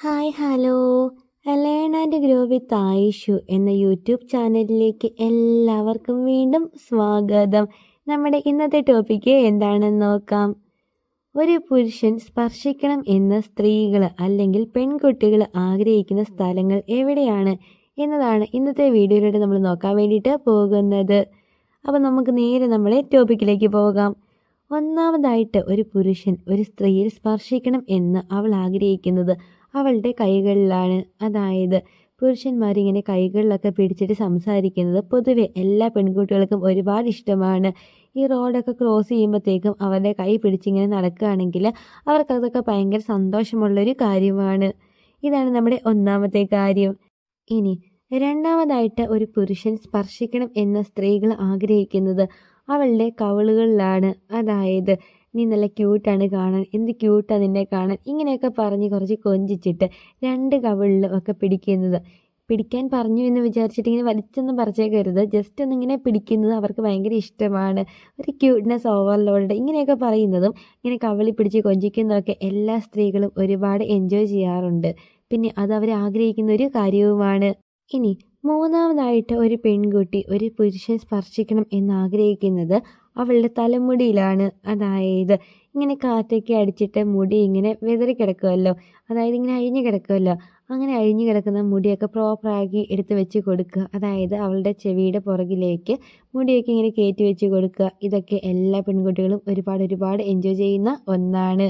Hi hello learn and grow with Ayishu എന്ന YouTube ചാനലിലേക്ക് എല്ലാവർക്കും വീണ്ടും സ്വാഗതം. നമ്മുടെ ഇന്നത്തെ ടോപ്പിക്ക് എന്താണെന്ന് നോക്കാം. ഒരു പുരുഷൻ സ്പർശിക്കണം എന്ന് സ്ത്രീകൾ അല്ലെങ്കിൽ പെൺകുട്ടികൾ ആഗ്രഹിക്കുന്ന സ്ഥലങ്ങൾ എവിടെയാണ് എന്നതാണ് ഇന്നത്തെ വീഡിയോയിലൂടെ നമ്മൾ നോക്കാൻ വേണ്ടിയിട്ട് പോകുന്നത്. അപ്പോൾ നമുക്ക് നേരെ നമ്മുടെ ടോപ്പിക്കിലേക്ക് പോകാം. ഒന്നാമതായിട്ട് ഒരു പുരുഷൻ ഒരു സ്ത്രീയിൽ സ്പർശിക്കണം എന്ന് അവൾ ആഗ്രഹിക്കുന്നത് അവളുടെ കൈകളിലാണ്. അതായത് പുരുഷന്മാരിങ്ങനെ കൈകളിലൊക്കെ പിടിച്ചിട്ട് സംസാരിക്കുന്നത് പൊതുവെ എല്ലാ പെൺകുട്ടികൾക്കും ഒരുപാട് ഇഷ്ടമാണ്. ഈ റോഡൊക്കെ ക്രോസ് ചെയ്യുമ്പോഴത്തേക്കും അവരുടെ കൈ പിടിച്ചിങ്ങനെ നടക്കുകയാണെങ്കിൽ അവർക്കതൊക്കെ ഭയങ്കര സന്തോഷമുള്ളൊരു കാര്യമാണ്. ഇതാണ് നമ്മുടെ ഒന്നാമത്തെ കാര്യം. ഇനി രണ്ടാമതായിട്ട് ഒരു പുരുഷൻ സ്പർശിക്കണം എന്ന് സ്ത്രീകൾ ആഗ്രഹിക്കുന്നത് അവളുടെ കവിളുകളിലാണ്. അതായത് നീ നല്ല ക്യൂട്ടാണ് കാണാൻ, എന്ത് ക്യൂട്ടാണ് നിന്നെ കാണാൻ, ഇങ്ങനെയൊക്കെ പറഞ്ഞ് കുറച്ച് കൊഞ്ചിച്ചിട്ട് രണ്ട് കവിളിലും ഒക്കെ പിടിക്കാൻ പറഞ്ഞു എന്ന് വിചാരിച്ചിട്ട് ഇങ്ങനെ വലിച്ചൊന്നും പറിച്ചേക്കരുത്. ജസ്റ്റ് ഒന്നിങ്ങനെ പിടിക്കുന്നത് അവർക്ക് ഭയങ്കര ഇഷ്ടമാണ്. ഒരു ക്യൂട്ട്നെസ് ഓവർലോഡ് ഇങ്ങനെയൊക്കെ പറയുന്നതും ഇങ്ങനെ കവിളി പിടിച്ച് കൊഞ്ചിക്കുന്നതൊക്കെ എല്ലാ സ്ത്രീകളും ഒരുപാട് എൻജോയ് ചെയ്യാറുണ്ട്. പിന്നെ അത് അവർ ആഗ്രഹിക്കുന്ന ഒരു കാര്യവുമാണ്. ഇനി മൂന്നാമതായിട്ട് ഒരു പെൺകുട്ടി ഒരു പുരുഷൻ സ്പർശിക്കണം എന്നാഗ്രഹിക്കുന്നത് അവളുടെ തലമുടിയിലാണ്. അതായത് ഇങ്ങനെ കാറ്റൊക്കെ അടിച്ചിട്ട് മുടി ഇങ്ങനെ വെതറി കിടക്കുമല്ലോ, അതായത് ഇങ്ങനെ അഴിഞ്ഞു കിടക്കുമല്ലോ, അങ്ങനെ അഴിഞ്ഞു കിടക്കുന്ന മുടിയൊക്കെ പ്രോപ്പറാക്കി എടുത്ത് വെച്ച് കൊടുക്കുക. അതായത് അവളുടെ ചെവിയുടെ പുറകിലേക്ക് മുടിയൊക്കെ ഇങ്ങനെ കയറ്റി വെച്ച് കൊടുക്കുക. ഇതൊക്കെ എല്ലാ പെൺകുട്ടികളും ഒരുപാട് എൻജോയ് ചെയ്യുന്ന ഒന്നാണ്.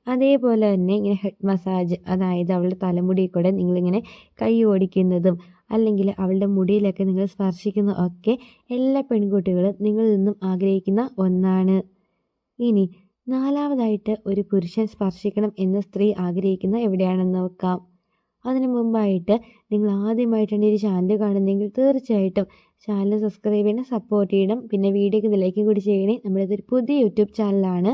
അതേപോലെ തന്നെ ഇങ്ങനെ ഹെഡ് മസാജ്, അതായത് അവളുടെ തലമുടിയിൽ കൂടെ നിങ്ങളിങ്ങനെ കൈ ഓടിക്കുന്നതും അല്ലെങ്കിൽ അവളുടെ മുടിയിലൊക്കെ നിങ്ങൾ സ്പർശിക്കുന്ന ഒക്കെ എല്ലാ പെൺകുട്ടികളും നിങ്ങളിൽ നിന്നും ആഗ്രഹിക്കുന്ന ഒന്നാണ്. ഇനി നാലാമതായിട്ട് ഒരു പുരുഷൻ സ്പർശിക്കണം എന്ന് സ്ത്രീ ആഗ്രഹിക്കുന്ന എവിടെയാണെന്ന് നോക്കാം. അതിനു മുമ്പായിട്ട് നിങ്ങൾ ആദ്യമായിട്ടാണ് ഈ ചാനൽ കാണുന്നതെങ്കിൽ തീർച്ചയായിട്ടും ചാനൽ സബ്സ്ക്രൈബ് ചെയ്യണം, സപ്പോർട്ട് ചെയ്യണം. പിന്നെ വീഡിയോക്ക് ലൈക്കും കൂടി ചെയ്യണേ. നമ്മളിതൊരു പുതിയ യൂട്യൂബ് ചാനലാണ്.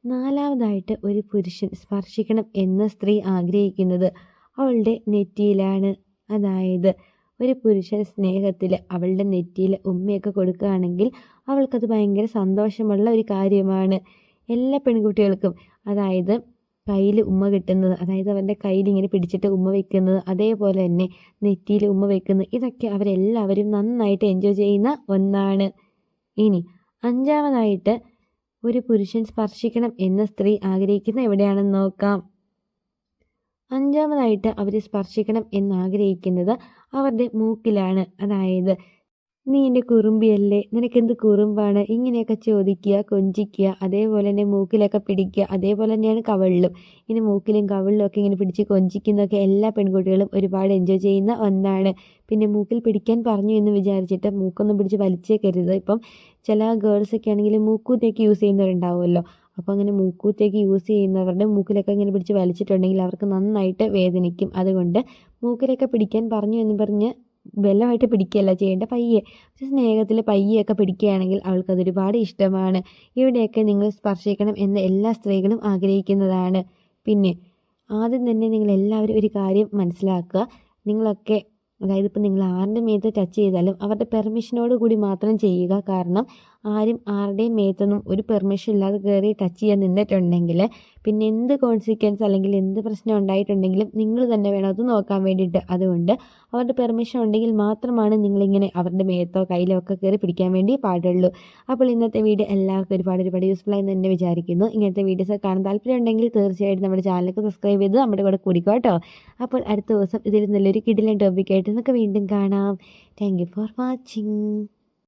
നാലാമതായിട്ട് ഒരു പുരുഷൻ സ്പർശിക്കണം എന്ന് സ്ത്രീ ആഗ്രഹിക്കുന്നത് അവളുടെ നെറ്റിയിലാണ്. അതായത് ഒരു പുരുഷൻ സ്നേഹത്തിൽ അവളുടെ നെറ്റിയിൽ ഉമ്മയൊക്കെ കൊടുക്കുകയാണെങ്കിൽ അവൾക്കത് ഭയങ്കര സന്തോഷമുള്ള ഒരു കാര്യമാണ്. എല്ലാ പെൺകുട്ടികൾക്കും അതായത് കയ്യിൽ ഉമ്മ കിട്ടുന്നത്, അതായത് അവൻ്റെ കയ്യിൽ ഇങ്ങനെ പിടിച്ചിട്ട് ഉമ്മ വയ്ക്കുന്നത്, അതേപോലെ തന്നെ നെറ്റിയിൽ ഉമ്മ വയ്ക്കുന്നത്, ഇതൊക്കെ അവരെല്ലാവരും നന്നായിട്ട് എൻജോയ് ചെയ്യുന്ന ഒന്നാണ്. ഇനി അഞ്ചാമതായിട്ട് ഒരു പുരുഷൻ സ്പർശിക്കണം എന്ന് സ്ത്രീ ആഗ്രഹിക്കുന്ന എവിടെയാണെന്ന് നോക്കാം. അഞ്ചാമതായിട്ട് അവർ സ്പർശിക്കണം എന്നാഗ്രഹിക്കുന്നത് അവരുടെ മൂക്കിലാണ്. അതായത് നീ എൻ്റെ കുറുമ്പിയല്ലേ, നിനക്കെന്ത് കുറുമ്പാണ്, ഇങ്ങനെയൊക്കെ ചോദിക്കുക, കൊഞ്ചിക്കുക, അതേപോലെ തന്നെ മൂക്കിലൊക്കെ പിടിക്കുക. അതേപോലെ തന്നെയാണ് കവിളിലും. ഇനി മൂക്കിലും കവിളിലും ഒക്കെ ഇങ്ങനെ പിടിച്ച് കൊഞ്ചിക്കുന്നതൊക്കെ എല്ലാ പെൺകുട്ടികളും ഒരുപാട് എൻജോയ് ചെയ്യുന്ന ഒന്നാണ്. പിന്നെ മൂക്കിൽ പിടിക്കാൻ പറഞ്ഞു എന്ന് വിചാരിച്ചിട്ട് മൂക്കൊന്നും പിടിച്ച് വലിച്ചേക്കരുത്. ഇപ്പം ചില ഗേൾസൊക്കെ ആണെങ്കിൽ മൂക്കൂത്തേക്ക് യൂസ് ചെയ്യുന്നവരുണ്ടാവുമല്ലോ. അപ്പോൾ അങ്ങനെ മൂക്കൂത്തേക്ക് യൂസ് ചെയ്യുന്നവരുടെ മൂക്കിലൊക്കെ ഇങ്ങനെ പിടിച്ച് വലിച്ചിട്ടുണ്ടെങ്കിൽ അവർക്ക് നന്നായിട്ട് വേദനിക്കും. അതുകൊണ്ട് മൂക്കിലൊക്കെ പിടിക്കാൻ പറഞ്ഞു എന്ന് പറഞ്ഞ് ബലമായിട്ട് പിടിക്കുകയല്ല ചെയ്യേണ്ട, പയ്യെ സ്നേഹത്തിൽ പയ്യെയൊക്കെ പിടിക്കുകയാണെങ്കിൽ അവൾക്കതൊരുപാട് ഇഷ്ടമാണ്. ഇവിടെയൊക്കെ നിങ്ങൾ സ്പർശിക്കണം എന്ന് എല്ലാ സ്ത്രീകളും ആഗ്രഹിക്കുന്നതാണ്. പിന്നെ ആദ്യം തന്നെ നിങ്ങൾ എല്ലാവരും ഒരു കാര്യം മനസ്സിലാക്കുക. നിങ്ങളൊക്കെ അതായത് ഇപ്പം നിങ്ങൾ ആരുടെ മേത്ത് ടച്ച് ചെയ്താലും അവരുടെ പെർമിഷനോട് കൂടി മാത്രം ചെയ്യുക. കാരണം ആരും ആരുടെയും മേത്തൊന്നും ഒരു പെർമിഷൻ ഇല്ലാതെ കയറി ടച്ച് ചെയ്യാൻ നിന്നിട്ടുണ്ടെങ്കിൽ പിന്നെ എന്ത് കോൺസിക്വൻസ് അല്ലെങ്കിൽ എന്ത് പ്രശ്നം ഉണ്ടായിട്ടുണ്ടെങ്കിലും നിങ്ങൾ തന്നെ വേണം അത് നോക്കാൻ വേണ്ടിയിട്ട്. അതുകൊണ്ട് അവരുടെ പെർമിഷൻ ഉണ്ടെങ്കിൽ മാത്രമാണ് നിങ്ങളിങ്ങനെ അവരുടെ മേത്തോ കയ്യിലോ ഒക്കെ കയറി പിടിക്കാൻ വേണ്ടി പാടുള്ളൂ. അപ്പോൾ ഇന്നത്തെ വീഡിയോ എല്ലാവർക്കും ഒരുപാട് യൂസ്ഫുൾ ആയി തന്നെ വിചാരിക്കുന്നു. ഇങ്ങനത്തെ വീഡിയോസ് കാണാൻ താല്പര്യം ഉണ്ടെങ്കിൽ തീർച്ചയായിട്ടും നമ്മുടെ ചാനലിലേക്ക് സബ്സ്ക്രൈബ് ചെയ്ത് നമ്മുടെ കൂടെ കൂടിക്കോ കേട്ടോ. അപ്പോൾ അടുത്ത ദിവസം ഇതിൽ നല്ലൊരു കിടിലൻ ടോപ്പിക്കായിട്ട് നമുക്ക് വീണ്ടും കാണാം. Thank you for watching.